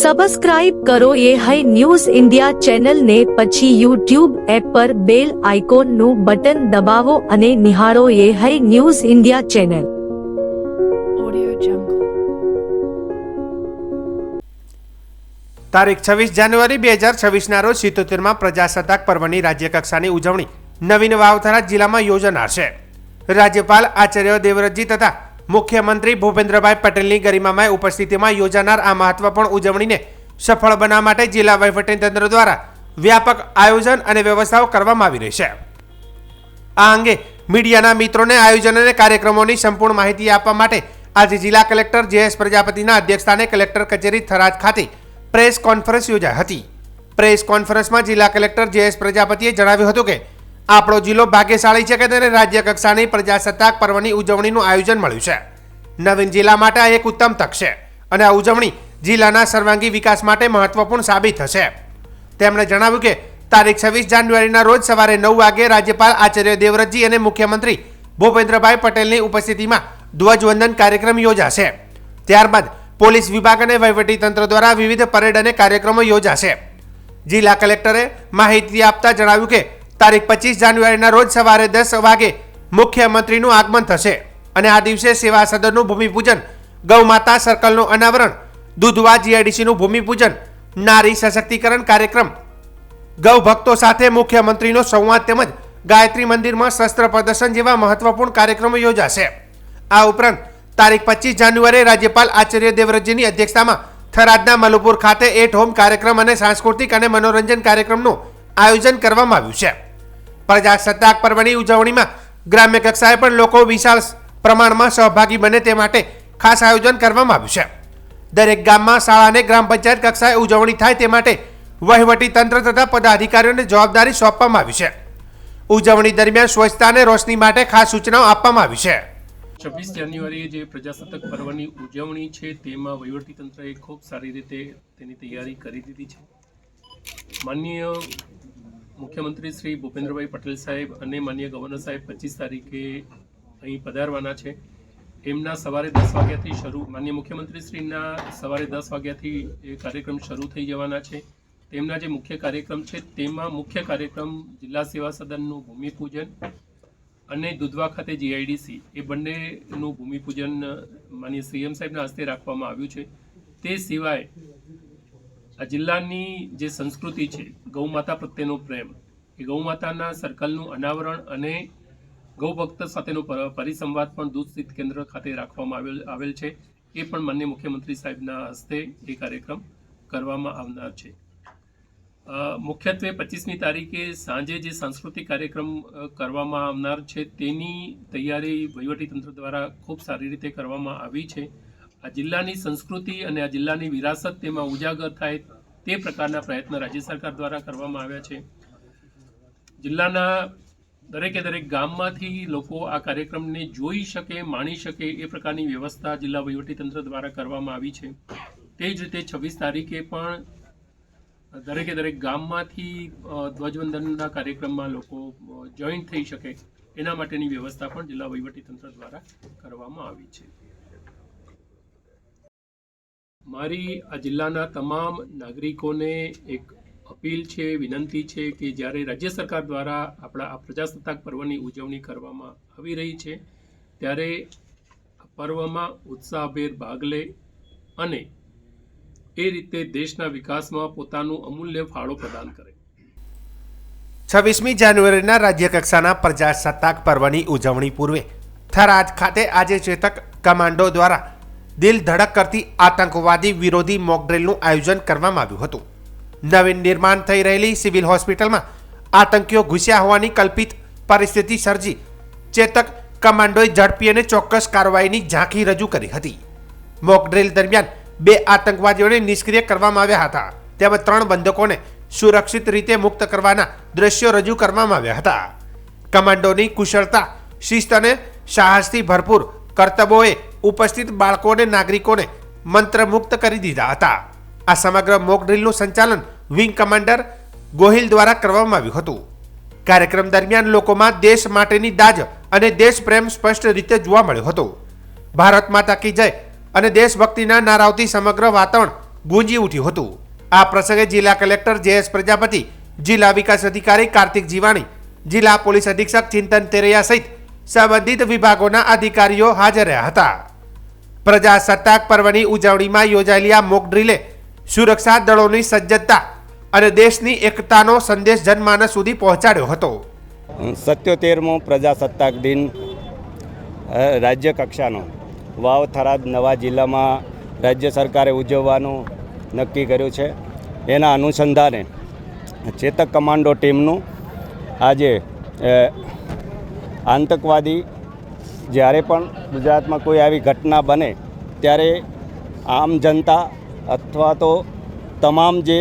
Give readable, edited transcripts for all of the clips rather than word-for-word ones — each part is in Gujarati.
સબસ્ક્રાઇબ કરો એ હાઈ ન્યૂઝ ઇન્ડિયા ચેનલને, પછી યુટ્યુબ એપ પર બેલ આઇકોનનું બટન દબાવો અને નિહાળો એ હાઈ ન્યૂઝ ઇન્ડિયા ચેનલ. તારીખ 26 જાન્યુઆરી 2026 રોજ 77માં પ્રજાસત્તાક પર્વની રાજ્યકક્ષાની ઉજવણી નવીન વાવથરા જિલ્લામાં યોજાનાર છે. રાજ્યપાલ આચાર્ય દેવવ્રતજી તથા મુખ્યમંત્રી ભૂપેન્દ્રભાઈ પટેલની ગરિમામય ઉપસ્થિતિમાં યોજાનાર આ મહત્વપૂર્ણ ઉજવણીને સફળ બનાવવા માટે જિલ્લા વહીવટીતંત્ર દ્વારા વ્યાપક આયોજન અને વ્યવસ્થાઓ કરવામાં આવી રહી છે. આ અંગે મીડિયાના મિત્રોને આયોજન અને કાર્યક્રમોની સંપૂર્ણ માહિતી આપવા માટે આજે જિલ્લા કલેક્ટર જે.એસ. પ્રજાપતિના અધ્યક્ષસ્થાને કલેક્ટર કચેરી થરાદ ખાતે પ્રેસ કોન્ફરન્સ યોજાઈ હતી. પ્રેસ કોન્ફરન્સમાં જિલ્લા કલેક્ટર જે.એસ. પ્રજાપતિએ જણાવ્યું હતું કે આપણો જિલ્લો ભાગ્યશાળી છે કે તેને રાજ્ય કક્ષાની પ્રજાસત્તાક પર્વની ઉજવણીનું આયોજન મળ્યું છે. નવીન જિલ્લા માટે આ એક ઉત્તમ તક છે અને આ ઉજવણી જિલ્લાના સર્વાંગી વિકાસ માટે મહત્વપૂર્ણ સાબિત થશે. તેમણે જણાવ્યું કે તારીખ 26 જાન્યુઆરીના રોજ સવારે 9 વાગે રાજ્યપાલ આચાર્ય દેવવ્રતજી અને મુખ્યમંત્રી ભૂપેન્દ્રભાઈ પટેલની ઉપસ્થિતિમાં ધ્વજવંદન કાર્યક્રમ યોજાશે. ત્યારબાદ પોલીસ વિભાગ અને વહીવટીતંત્ર દ્વારા વિવિધ પરેડ અને કાર્યક્રમો યોજાશે. જિલ્લા કલેક્ટરે માહિતી આપતા જણાવ્યું કે તારીખ 25 જાન્યુઆરીના રોજ સવારે 10 વાગે મુખ્યમંત્રીનું આગમન થશે અને આ દિવસે સેવા સદનનું ભૂમિપૂજન, ગૌમાતા સર્કલનું અનાવરણ, દૂધવા જીઆઈડીસીનું ભૂમિપૂજન, નારી સશક્તિકરણ કાર્યક્રમ, ગૌ ભક્તો સાથે મુખ્યમંત્રીનો સંવાદ તેમજ ગાયત્રી મંદિરમાં શસ્ત્ર પ્રદર્શન જેવા મહત્વપૂર્ણ કાર્યક્રમો યોજાશે. આ ઉપરાંત તારીખ 25 જાન્યુઆરીએ રાજ્યપાલ આચાર્ય દેવવ્રતજીની અધ્યક્ષતામાં થરાદના મલુપુર ખાતે એટ હોમ કાર્યક્રમ અને સાંસ્કૃતિક અને મનોરંજન કાર્યક્રમનું આયોજન કરવામાં આવ્યું છે. પ્રજાસત્તાક પર્વની ઉજવણીમાં ગ્રામ્ય કક્ષાએ પણ લોકો વિશાળ પ્રમાણમાં સહભાગી બને તે માટે ખાસ આયોજન કરવામાં આવ્યું છે. દરેક ગામમાં શાળા અને ગ્રામ પંચાયત કક્ષાએ ઉજવણી થાય તે માટે વહીવટી તંત્ર તથા પદાધિકારીઓને જવાબદારી સોંપવામાં આવી છે. ઉજવણી દરમિયાન સ્વચ્છતા અને રોશની માટે ખાસ સૂચનાઓ આપવામાં આવી છે. 26 જાન્યુઆરીએ જે પ્રજાસત્તાક પર્વની ઉજવણી છે તેમાં વહીવટીતંત્રએ ખૂબ સારી રીતે તેની તૈયારી કરી દીધી છે. માનનીય મુખ્યમંત્રી શ્રી ભૂપેન્દ્રભાઈ પટેલ સાહેબ અને માનનીય ગવર્નર સાહેબ 25 તારીખે અહીં પધારવાના છે. એમના સવારે 10 વાગ્યાથી શરૂ માનનીય મુખ્યમંત્રી શ્રીના સવારે 10 વાગ્યાથી એ કાર્યક્રમ શરૂ થઈ જવાના છે. તેમના જે મુખ્ય કાર્યક્રમ છે તેમાં મુખ્ય કાર્યક્રમ જિલ્લા સેવા સદનનું ભૂમિપૂજન અને દુધવા ખાતે જીઆઈડીસી એ બંનેનું ભૂમિપૂજન માનનીય સીએમ સાહેબના હસ્તે રાખવામાં આવ્યું છે. તે સિવાય આ જિલ્લાની જે સંસ્કૃતિ છે, ગૌમાતા પ્રત્યેનો પ્રેમ, એ ગૌમાતાના સર્કલનું અનાવરણ અને ગૌભક્ત સાથેનો પરિસંવાદ પણ દૂધ શીત કેન્દ્ર ખાતે રાખવામાં આવેલ છે. એ પણ માનનીય મુખ્યમંત્રી સાહેબના હસ્તે એ કાર્યક્રમ કરવામાં આવનાર છે. મુખ્યત્વે 25મી તારીખે સાંજે જે સાંસ્કૃતિક કાર્યક્રમ કરવામાં આવનાર છે તેની તૈયારી વહીવટીતંત્ર દ્વારા ખૂબ સારી રીતે કરવામાં આવી છે. આ જિલ્લાની સંસ્કૃતિ અને આ જિલ્લાની વિરાસત તેમાં ઉજાગર થાય તે પ્રકારના પ્રયત્ન રાજ્ય સરકાર દ્વારા કરવામાં આવ્યા છે. જિલ્લાના દરેકે દરેક ગામમાંથી લોકો આ કાર્યક્રમને જોઈ શકે, માણી શકે એ પ્રકારની વ્યવસ્થા જિલ્લા વહીવટીતંત્ર દ્વારા કરવામાં આવી છે. તે જ રીતે 26 તારીખે પણ દરેકે દરેક ગામમાંથી ધ્વજવંદનના કાર્યક્રમમાં લોકો જોઈન્ટ થઈ શકે એના માટેની વ્યવસ્થા પણ જિલ્લા વહીવટીતંત્ર દ્વારા કરવામાં આવી છે. મારી આ જિલ્લાના તમામ નાગરિકોને એક અપીલ છે, વિનંતી છે કે જ્યારે રાજ્ય સરકાર દ્વારા આપણા આ પ્રજાસત્તાક પર્વની ઉજવણી કરવામાં આવી રહી છે ત્યારે આ પર્વમાં ઉત્સાહભેર ભાગ લે અને એ રીતે દેશના વિકાસમાં પોતાનું અમૂલ્ય ફાળો પ્રદાન કરે. 26મી જાન્યુઆરીના રાજ્યકક્ષાના પ્રજાસત્તાક પર્વની ઉજવણી પૂર્વે થરાદ ખાતે આજે ચેતક કમાન્ડો દ્વારા દિલ ધડક કરતી આતંકવાદી વિરોધી મોકડ્રીલનું આયોજન કરવામાં આવ્યું હતું. નવીન નિર્માણ થઈ રહેલી સિવિલ હોસ્પિટલમાં આતંકીઓ ઘૂસ્યા હોવાની કલ્પિત પરિસ્થિતિ સર્જી ચેતક કમાન્ડોએ ઝડપી અને ચોક્કસ કાર્યવાહીની ઝાંખી રજૂ કરી હતી. મોકડ્રીલ દરમિયાન 2 આતંકવાદીઓને નિષ્ક્રિય કરવામાં આવ્યા હતા તેમજ 3 બંધકોને સુરક્ષિત રીતે મુક્ત કરવાના દ્રશ્યો રજૂ કરવામાં આવ્યા હતા. કમાન્ડોની કુશળતા, શિસ્ત અને સાહસથી ભરપૂર કરતબોએ ઉપસ્થિત બાળકો અને નાગરિકોને મંત્રમુગ્ધ કરી દીધા હતા. આ સમગ્ર મોક ડ્રીલનું સંચાલન વિંગ કમાન્ડર ગોહિલ દ્વારા કરવામાં આવ્યું હતું. કાર્યક્રમ દરમિયાન લોકોમાં દેશ માટેની દાજ અને દેશપ્રેમ સ્પષ્ટ રીતે જોવા મળ્યો હતો. ભારત માતા કી જય અને દેશભક્તિના નારાઓથી સમગ્ર વાતાવરણ ગુંજી ઉઠ્યું હતું। આ પ્રસંગે જિલ્લા કલેક્ટર JS પ્રજાપતિ, જિલ્લા વિકાસ અધિકારી કાર્તિક જીવાણી, જિલ્લા પોલીસ અધિક્ષક ચિંતન તેરૈયા સહિત સંબંધિત વિભાગોના અધિકારીઓ હાજર રહ્યા હતા। પ્રજાસત્તાક પર્વની ઉજવણીમાં યોજાયેલી આ મોક ડ્રીલે સુરક્ષા દળોની સજ્જતા અને દેશની એકતાનો સંદેશ જનમાનસ સુધી પહોંચાડ્યો હતો। 77મો પ્રજાસત્તાક દિન રાજ્ય કક્ષાનો વાવ થરાદ નવા જિલ્લામાં રાજ્ય સરકારે ઉજવવાનું નક્કી કર્યું છે। એના અનુસંધાને ચેતક કમાન્ડો ટીમનું આજે આતંકવાદી જ્યારે પણ ગુજરાતમાં કોઈ આવી ઘટના બને ત્યારે આમ જનતા અથવા તો તમામ જે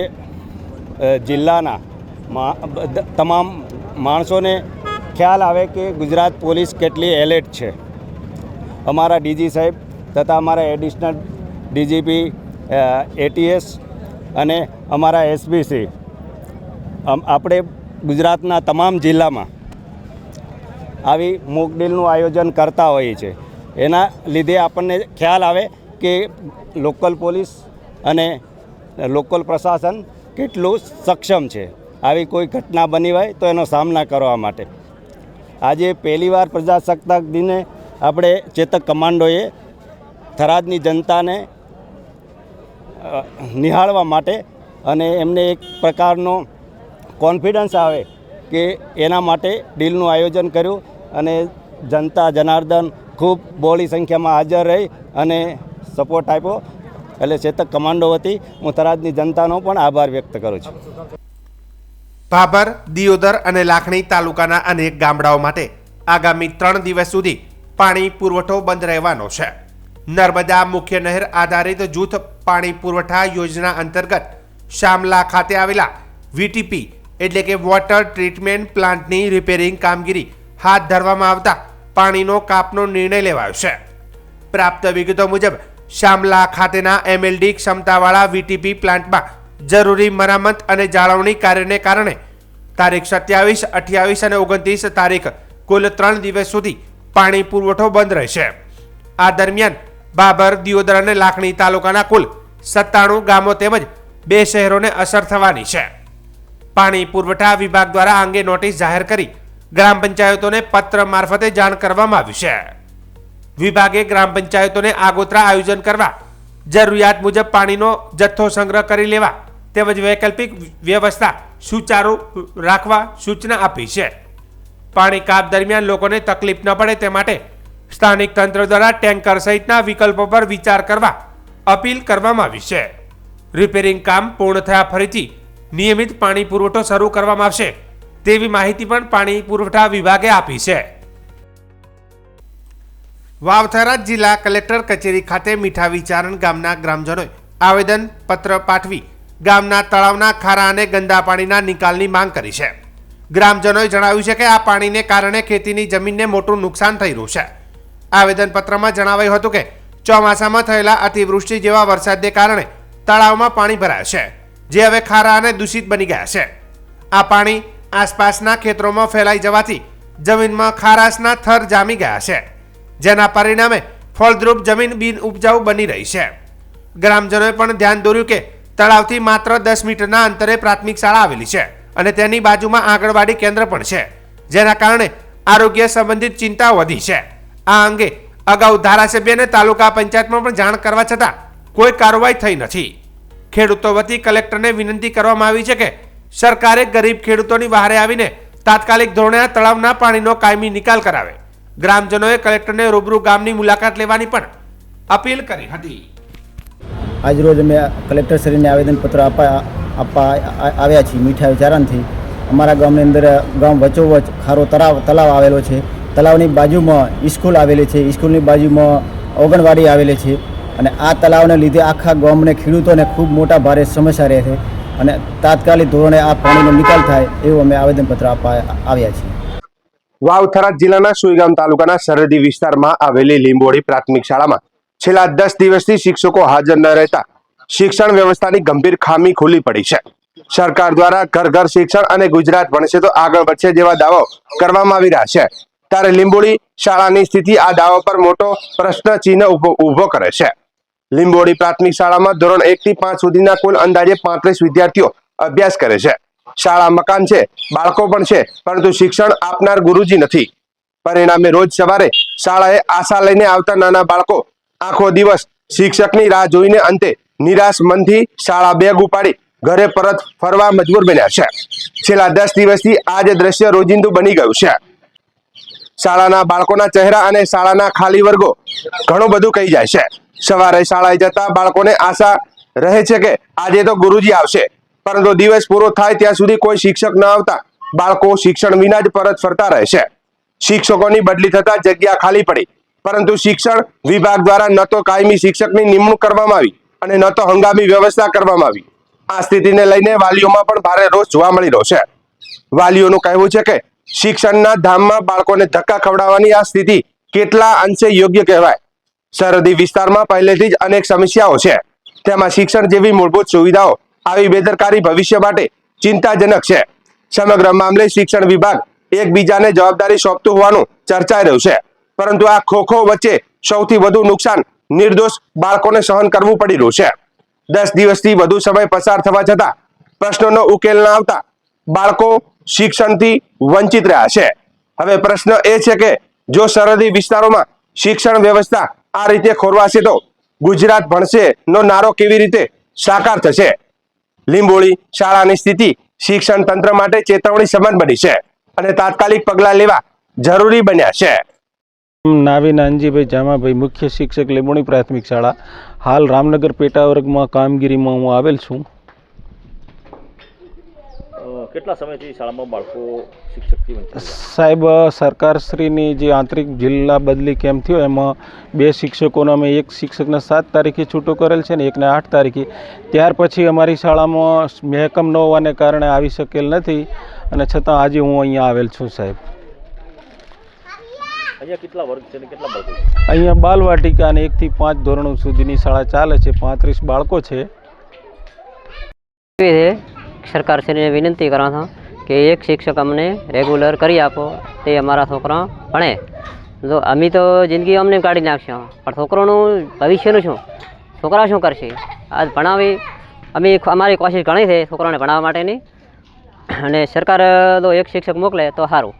જિલ્લાના તમામ માણસોને ખ્યાલ આવે કે ગુજરાત પોલીસ કેટલી એલર્ટ છે। અમારા ડીજી સાહેબ તથા અમારા એડિશનલ ડીજીપી ATS અને અમારા SB શ્રી આપણે ગુજરાતના તમામ જિલ્લામાં આવી મોક ડ્રીલનું આયોજન કરતા હોઈએ છીએ। એના લીધે આપણને ખ્યાલ આવે કે લોકલ પોલીસ અને લોકલ પ્રશાસન કેટલું સક્ષમ છે આવી કોઈ ઘટના બની હોય તો એનો સામના કરવા માટે। આજે પહેલીવાર પ્રજાસત્તાક દિને આપણે ચેતક કમાન્ડોએ થરાદની જનતાને નિહાળવા માટે અને એમને એક પ્રકારનો કોન્ફિડન્સ આવે કે એના માટે ડ્રીલનું આયોજન કર્યું અને જનતા જનાર્દન ખૂબ બહોળી સંખ્યામાં હાજર રહી અને સપોર્ટ આપ્યો। એટલે ચેતક કમાન્ડો વતી હું થરાદની જનતાનો પણ આભાર વ્યક્ત કરું છું। ભાભર, દિયોદર અને લાખણી તાલુકાના અનેક ગામડાઓ માટે આગામી 3 દિવસ સુધી પાણી પુરવઠો બંધ રહેવાનો છે। નર્મદા મુખ્ય નહેર આધારિત જૂથ પાણી પુરવઠા યોજના અંતર્ગત શામલા ખાતે આવેલા VTP એટલે કે વોટર ટ્રીટમેન્ટ પ્લાન્ટની રિપેરિંગ કામગીરી હાથ ધરવામાં આવતા પાણીનો કાપનો નિર્ણય લેવાયો છે। પ્રાપ્ત વિગતો મુજબ શામલા ખાતેના MLD ક્ષમતાવાળા VTP પ્લાન્ટમાં જરૂરી મરામત અને જાળવણી કાર્યને કારણે તારીખ 27, 28 અને 29 તારીખ કુલ 3 દિવસ સુધી પાણી પુરવઠો બંધ રહેશે। આ દરમિયાન ભાભર, દિયોદર અને લાખણી તાલુકાના કુલ 97 ગામો તેમજ 2 શહેરોને અસર થવાની છે। પાણી પુરવઠા વિભાગ દ્વારા આ અંગે નોટિસ જાહેર કરી ગ્રામ પંચાયતોને પત્ર મારફતે જાણ કરવામાં આવ્યું છે। વિભાગે ગ્રામ પંચાયતોને આગોતરા આયોજન કરવા, જરૂરિયાત મુજબ પાણીનો જથ્થો સંગ્રહ કરી લેવા તેમજ વૈકલ્પિક વ્યવસ્થા સુચારુ રાખવા સૂચના આપી છે। પાણી કાપ દરમિયાન લોકોને તકલીફ ન પડે તે માટે સ્થાનિક તંત્ર દ્વારા ટેન્કર સહિતના વિકલ્પો પર વિચાર કરવા અપીલ કરવામાં આવી છે। રિપેરિંગ કામ પૂર્ણ થયા ફરીથી નિયમિત પાણી પુરવઠો શરૂ કરવામાં આવશે તેવી માહિતી પણ પાણી પુરવઠા વિભાગે આપી છે। વાવથરા જિલ્લા કલેક્ટર કચેરી ખાતે મીઠા વિચારણ ગામના ગ્રામજનોએ આવેદન પત્ર પાઠવી ગામના તળાવના ખારા અને ગંદા પાણીના નિકાલની માંગ કરી છે। ગ્રામજનોએ જણાવ્યું છે કે આ પાણીને કારણે ખેતીની જમીનને મોટું નુકસાન થઈ રહ્યું છે। આવેદનપત્રમાં જણાવાયું હતું કે ચોમાસામાં થયેલા અતિવૃષ્ટિ જેવા વરસાદને કારણે તળાવમાં પાણી ભરાયા છે, જે હવે ખારા અને દૂષિત બની ગયા છે। આ પાણી આસપાસના ખેતરોમાં ફેલાઈ જવાથી જમીનમાં ખારાશના થર જામી ગયા છે, જેના પરિણામે ફળદ્રુપ જમીન બિન ઉપજાઉ બની રહી છે। ગ્રામજનોએ પણ ધ્યાન દોર્યું કે તળાવથી માત્ર 10 મીટરના અંતરે પ્રાથમિક શાળા આવેલી છે અને તેની બાજુમાં આંગણવાડી કેન્દ્ર પણ છે, જેના કારણે આરોગ્ય સંબંધિત ચિંતાઓ વધી છે। આ અંગે અગાઉ ધારાસભ્ય અને તાલુકા પંચાયતમાં પણ જાણ કરવા છતાં કોઈ કાર્યવાહી થઈ નથી। ખેડૂતો વતી કલેક્ટરને વિનંતી કરવામાં આવી છે કે સરકારે ગરીબ ખેડૂતોની વહારે આવીને તાત્કાલિક ધોરણે આ તળાવના પાણીનો કાયમી નિકાલ કરાવે। ગ્રામજનોએ કલેક્ટરને રૂબરૂ ગામની મુલાકાત લેવાની પણ અપીલ કરી હતી। આજરોજ અમે કલેક્ટરશ્રીને આવેદનપત્ર આપવા આવ્યા છીએ મીઠા વિચારણથી। અમારા ગામની અંદર ગામ વચ્ચોવચ્ચ ખારો તળાવ આવેલો છે। તળાવની બાજુમાં સ્કૂલ આવેલી છે, સ્કૂલની બાજુમાં આંગણવાડી આવેલી છે અને આ તળાવને લીધે આખા ગામને ખેડૂતોને ખૂબ મોટા ભારે સમસ્યા રહે છે અને તાત્કાલિક ધોરણે આ પાણીનો નિકાલ થાય એવું અમે આવેદનપત્ર આપવા આવ્યા છીએ। વાવથરા જિલ્લાના સુઈગામ તાલુકાના સરહદી વિસ્તારમાં આવેલી લીંબોડી પ્રાથમિક શાળામાં છેલ્લા 10 દિવસથી શિક્ષકો હાજર ન રહેતા શિક્ષણ વ્યવસ્થાની ગંભીર ખામી ખુલ્લી પડી છે। સરકાર દ્વારા ઘર ઘર શિક્ષણ અને ગુજરાત ભણશે તો આગળ વધશે જેવા દાવાઓ કરવામાં આવી રહ્યા છે, ત્યારે લીંબોડી શાળાની સ્થિતિ આ દાવા પર મોટો પ્રશ્ન ચિહ્ન ઉભો કરે છે। લીંબોડી પ્રાથમિક શાળામાં ધોરણ 1 થી 5 સુધીના કુલ અંદાજે 35 વિદ્યાર્થીઓ અભ્યાસ કરે છે. શાળા મકાન છે, બાળકો પણ છે, પરંતુ શિક્ષણ આપનાર ગુરુજી નથી. પરિણામે રોજ સવારે શાળાએ આશા લઈને આવતા નાના બાળકો આખો દિવસ શિક્ષકની રાહ જોઈને અંતે નિરાશ મનથી શાળા બેગ ઉપાડી ઘરે પરત ફરવા મજબૂર બન્યા છે. છેલ્લા 10 દિવસથી આ જ દ્રશ્ય રોજિંદુ બની ગયું છે. શાળાના બાળકોના ચહેરા અને શાળાના ખાલી વર્ગો ઘણું બધું કહી જાય છે. સવારે શાળાએ જતા બાળકોને આશા રહે છે કે આજે તો ગુરુજી આવશે, પરંતુ દિવસ પૂરો થાય ત્યાં સુધી કોઈ શિક્ષક ન આવતા બાળકો શિક્ષણ વિના જ પરત ફરતા રહે છે. શિક્ષકોની બદલી થતા જગ્યા ખાલી પડી, પરંતુ શિક્ષણ વિભાગ દ્વારા ન તો કાયમી શિક્ષકની નિમણૂક કરવામાં આવી અને ન તો હંગામી વ્યવસ્થા કરવામાં આવી. આ સ્થિતિને લઈને વાલીઓમાં પણ ભારે રોષ જોવા મળી રહ્યો છે. વાલીઓનું કહેવું છે કે શિક્ષણના ધામમાં બાળકોને ધક્કા ખવડાવવાની આ સ્થિતિ કેટલા અંશે યોગ્ય કહેવાય. સરહદી વિસ્તારમાં પહેલેથી જ અનેક સમસ્યાઓ છે, તેમાં શિક્ષણ જેવી મૂળભૂત સુવિધાઓ આવી બેદરકારી ભવિષ્ય માટે ચિંતાજનક છે. સમગ્ર મામલે શિક્ષણ વિભાગ એકબીજાને જવાબદારી સોંપતું હોવાનું ચર્ચાઈ રહ્યું છે, પરંતુ આ ખોખો વચ્ચે સૌથી વધુ નુકસાન નિર્દોષ બાળકોને સહન કરવું પડી રહ્યું છે. 10 દિવસથી વધુ સમય પસાર થવા છતાં પ્રશ્નોનો ઉકેલ ન આવતા બાળકો શિક્ષણથી વંચિત રહ્યા છે. હવે પ્રશ્ન એ છે કે જો સરહદી વિસ્તારોમાં શિક્ષણ વ્યવસ્થા આ રીતે ખોરવાશે તો ગુજરાત ભણશે નો નારો કેવી રીતે સાકાર થશે? લીંબોળી શાળાની સ્થિતિ શિક્ષણ તંત્ર માટે ચેતવણી સમાન બની છે અને તાત્કાલિક પગલાં લેવા જરૂરી બન્યા છે. નાવીન અંજીભાઈ જામાભાઈ, મુખ્ય શિક્ષક લીંબોળી પ્રાથમિક શાળા. હાલ રામનગર પેટા વર્ગમાં કામગીરીમાં હું આવેલ છું. કેટલા સમયથી શાળામાં બાળકો શિક્ષકથી વંચિત? સાહેબ, સરકારશ્રીની જે આંતરિક જિલ્લા બદલી કેમ્પ થયો એમાં 2 શિક્ષકોને અમે એક શિક્ષકને 7 તારીખે છૂટો કરેલ છે ને એકને 8 તારીખે. ત્યાર પછી અમારી શાળામાં મહેકમ ન હોવાને કારણે આવી શકેલ નથી અને છતાં આજે હું અહીંયા આવેલ છું. સાહેબ, અહીંયા કેટલા વર્ગ છે અને કેટલા બાળકો છે? અહીંયા બાલવાટિકા અને 1 થી 5 ધોરણો સુધીની શાળા ચાલે છે. 35 બાળકો છે. સરકારશ્રીને વિનંતી કરવા था કે એક શિક્ષક અમને રેગ્યુલર કરી આપો, તે અમારા છોકરા ભણે. જો અમે તો જિંદગી અમને કાઢી નાખશો, પણ છોકરાનું ભવિષ્યનું શું? છોકરા શું કરશે? આજ ભણાવી અમે અમારી કોશિશ ઘણી છે છોકરાને ભણાવવા માટેની, અને સરકાર તો એક શિક્ષક મોકલે તો સારું.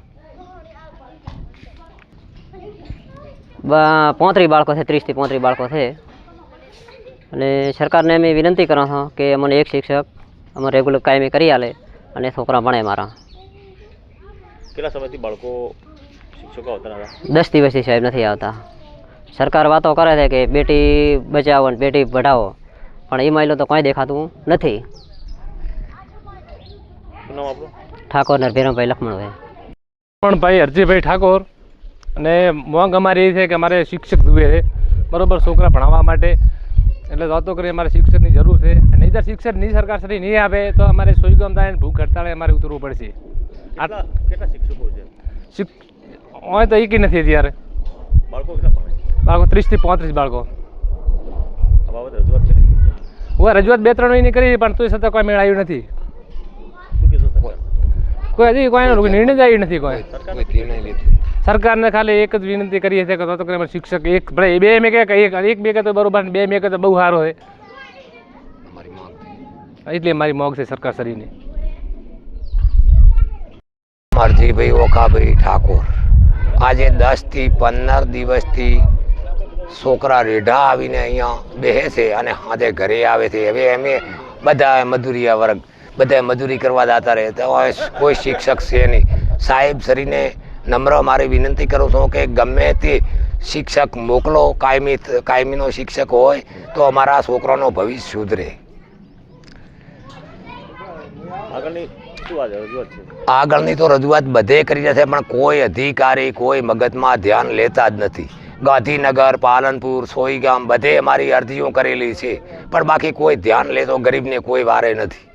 35 બાળકો છે, 30 થી 35 બાળકો છે, અને સરકારને અમે વિનંતી કરવા था કે અમને એક શિક્ષક અમે રેગ્યુલર કાયમી કરી આલે અને છોકરા ભણે મારા. કેટલા સમયથી બાળકો શિક્ષકો આવતા હતા? 10 દિવસથી સાહેબ નથી આવતા. સરકાર વાતો કરે છે કે બેટી બચાવો અને બેટી પઢાવો, પણ એ માયલો તો કોઈ દેખાતું નથી. શું નામ આપણું? ઠાકોર નરભીરામભાઈ લખમણભાઈ. પણ ભાઈ હરજીભાઈ ઠાકોર. અને માંગ અમારી એ છે કે અમારે શિક્ષક જોઈએ છે, બરાબર, છોકરા ભણાવવા માટે. એટલે વાતો કરી અમારે શિક્ષકની જરૂર છે. નહીં તો શિક્ષક નહીં સરકારશ્રી નહીં આપે તો અમારે સોયગામ થાય ભૂખ હડતાળે અમારે ઉતરવું પડશે. કેટલા શિક્ષકો છે? હોય તો એકી નથી અત્યારે. બાળકો કેટલા ભણે? બાળકો 30 થી 35 બાળકો. આ બાબતે રજૂઆત કરી? હું રજૂઆત 2-3 ની કરી, પણ તોય છતાં કોઈ મેળ આવ્યું નથી. શું કહેશો સરકાર? કોઈ હજી કોઈનો નિર્ણય જ આવ્યો નથી. કોઈ સરકારને ખાલી એક જ વિનંતી કરીએ છીએ કે તો કરીને શિક્ષક એક ભલે 2 મેં કે એક બે કે તો બરોબર, 2 મેં કે તો બહુ સારો છે. એટલે મારી માંગ છે સરકારશ્રીની. હરજીભાઈ ઓખાભાઈ ઠાકોર. આજે 10 થી 15 દિવસથી છોકરા રેઢા આવીને અહીંયા બેસે છે અને હાથે ઘરે આવે છે. હવે અમે બધા મજૂરિયા વર્ગ બધા મજૂરી કરવા જતા રહે તો કોઈ શિક્ષક છે નહીં. સાહેબ શ્રીને નમ્ર મારી વિનંતી કરું છું કે ગમે તે શિક્ષક મોકલો, કાયમીનો શિક્ષક હોય તો અમારા છોકરાનો ભવિષ્ય સુધરે. આગળની તો રજૂઆત બધે કરી છે, પણ કોઈ અધિકારી કોઈ મગજમાં ધ્યાન લેતા જ નથી. ગાંધીનગર, પાલનપુર, સોઈગામ બધે અમારી અરજીઓ કરેલી છે, પણ બાકી કોઈ ધ્યાન લેતો ગરીબને કોઈ વારે નથી.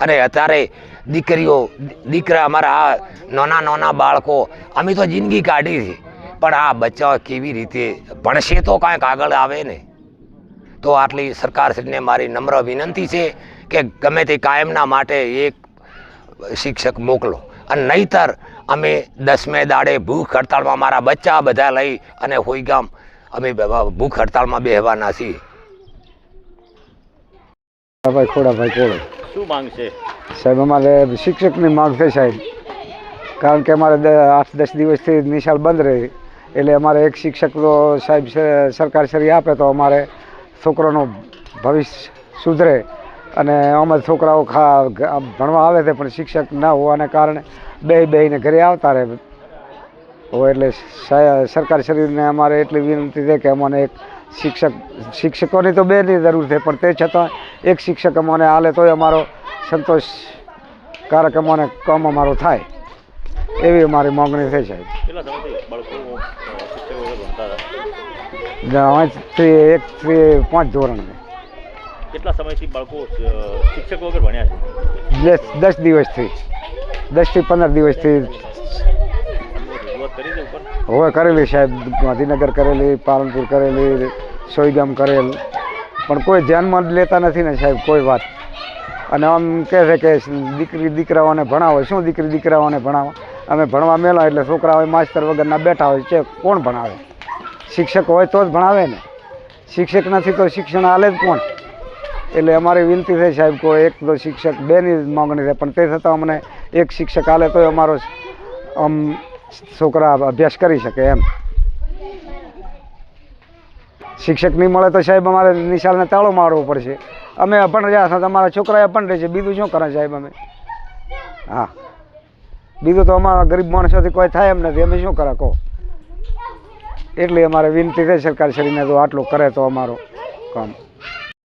અને અત્યારે દીકરા અમારા આ નાના બાળકો અમે તો જિંદગી કાઢી છે, પણ આ બચ્ચા કેવી રીતે ભણશે તો કાંઈક આગળ આવે ને. તો આટલી સરકારશ્રીને મારી નમ્ર વિનંતી છે કે ગમે તે કાયમના માટે એક શિક્ષક મોકલો, અને નહીંતર અમે 10મે દાડે ભૂખ હડતાળમાં મારા બચ્ચા બધા લઈ અને હોઈગામ અમે ભૂખ હડતાળમાં બેહવાના છીએ. ભાઈ ખોડાભાઈ કોળે. શું માંગ છે? સાહેબ અમારે શિક્ષકની માંગ છે સાહેબ, કારણ કે અમારે 8-10 દિવસથી નિશાળ બંધ રહી, એટલે અમારે એક શિક્ષક તો સાહેબ સરકાર શ્રી આપે તો અમારે છોકરાનું ભવિષ્ય સુધરે. અને અમારા છોકરાઓ ભણવા આવે છે પણ શિક્ષક ના હોવાને કારણે બેહીને ઘરે આવતા રહે હોય. એટલે સરકાર શ્રીને અમારે એટલી વિનંતી છે કે અમને એક શિક્ષકોની તો બેની જરૂર છે, પણ તે છતાં એક શિક્ષક અમને હાલે તોય અમારો સંતોષકારક અમને કામ અમારો થાય એવી અમારી માંગણી છે સાહેબ. કેટલા સમયથી બાળકો શિક્ષકો વગર ભણતા હતા? 1-5 ધોરણ. કેટલા સમયથી બાળકો શિક્ષકો વગર ભણ્યા છે? 10 દિવસથી, 10થી 15 દિવસથી. રજૂઆત કરી છે ઉપર? હવે કરેલી સાહેબ, ગાંધીનગર કરેલી, પાલનપુર કરેલી, સોઈગામ કરેલ, પણ કોઈ ધ્યાનમાં લેતા નથી ને સાહેબ કોઈ વાત. અને આમ કહે છે કે દીકરાઓને ભણાવો. શું દીકરાઓને ભણાવો? અમે ભણવા મેલા એટલે છોકરાઓ માસ્તર વગરના બેઠા હોય છે, કોણ ભણાવે? શિક્ષક હોય તો જ ભણાવે ને, શિક્ષક નથી તો શિક્ષણ હાલે જ કોણ? એટલે અમારી વિનંતી છે સાહેબ, કોઈ એક તો શિક્ષક બેની માંગણી છે, પણ તે છતાં અમને એક શિક્ષક હાલે તો અમારો આમ છોકરા અભ્યાસ કરી શકે એમ. શિક્ષક નહીં મળે તો સાહેબ અમારે નિશાળને તાળો મારવો પડશે. અમે અભણ રહ્યા હતા, અમારા છોકરા અભણ રહે છે, બીજું શું કરે સાહેબ અમે? હા, બીજું તો અમારા ગરીબ માણસોથી કોઈ થાય એમ નથી, અમે શું કરે કહો? એટલે અમારે વિનંતી છે સરકાર શ્રીને તો આટલું કરે તો અમારું કામ.